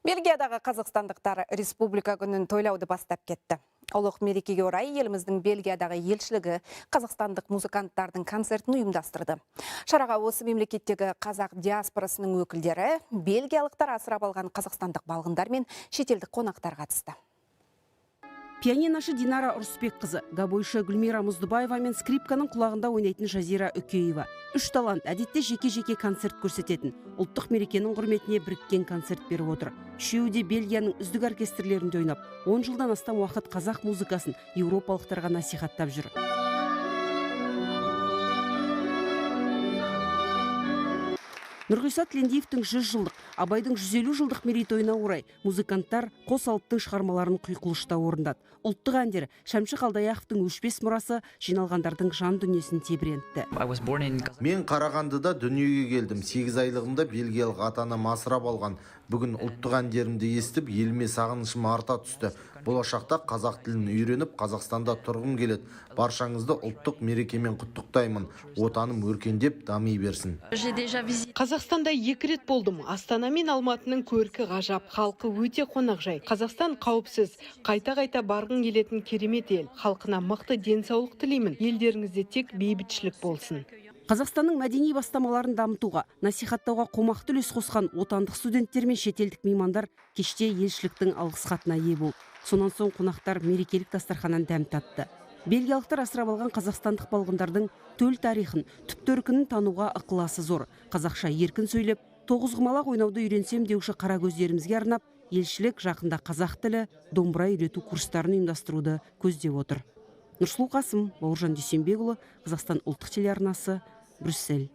Бельгиядағы қазақстандықтар республика күнін тойлауды бастап кетті. Ұлық мерекеге орай еліміздің Бельгиядағы елшілігі қазақстандық музыканттардың концертін ұйымдастырды. Шараға осы мемлекеттегі қазақ диаспорасының өкілдері, бельгиялықтар асырап алған қазақстандық балғындар мен шетелдік қонақтар қатысты. Пианинашы Динара Ұрысбекқызы, габойшы Гүлмира Мұздыбаева мен скрипканың құлағында ойнайтын Жазира Үкеева. Үш талант әдетте жеке-жеке концерт көрсететін. Ұлттық мерекенің құрметіне біріккен концерт беріп отыр. Үшеуі де Бельгияның үздік оркестрлерінде ойнап, 10 жылдан астам уақыт қазақ музыкасын еуропалықтарға насихаттап жүр. Нұрғиса Тілендиевтің 100 жылдық, Абайдың 150 жылдық мерейтойына орай музыканттар қос алыптың шығармаларын құйқылышта орындады. Ұлттық әндер Шәмші Қалдаяқовтың өшпес мұрасы жиналғандардың жан дүниесін тебірентті. Мен Қарағандыда дүниеге келдім. 8 айлығымда бельгиялық ата-анам асырап алған. Бүгін ұлттық әндерімді естіп, еліме сағынышым арта түсті. Болашақта қазақ тілін үйреніп, Қазақстанда тұрғым келеді. Баршаңызды ұлттық мерекемен құттықтаймын. Отаным өркендеп, дами берсін. Қазақстанда 2 рет болдым. Астана мен Алматының көркі ғажап, халқы өте қонақжай. Қазақстан қауіпсіз, қайта-қайта барғың келетін керемет ел. Халқына мықты денсаулық тілеймін. Елдеріңізде тек бейбітшілік болсын. Қазақстанның мәдени бастамаларын дамытуға, насихаттауға қомақты үлес қосқан отандық студенттер мен шетелдік меймандар кеште елшіліктің алғыс хатына ие болды. Сонан соң қонақтар мерекелік дастарханнан дәм татты. Бельгиялықтар асырап алған қазақстандық балғындардың төл тарихын, түп төркінін тануға ықыласы зор. Қазақша еркін сөйлеп, тоғызқұмалақ ойнауды үйренсем деуші қара көздерімізге арнап, елшілік жақында қазақ тілі, домбыра үйрету курстарын ұйымдастыруды көздеп отыр. Нұрсұлу Қасым, Бауыржан Дүйсенбекұлы, Қазақстан ұлттық телеарнасы, Брюссель.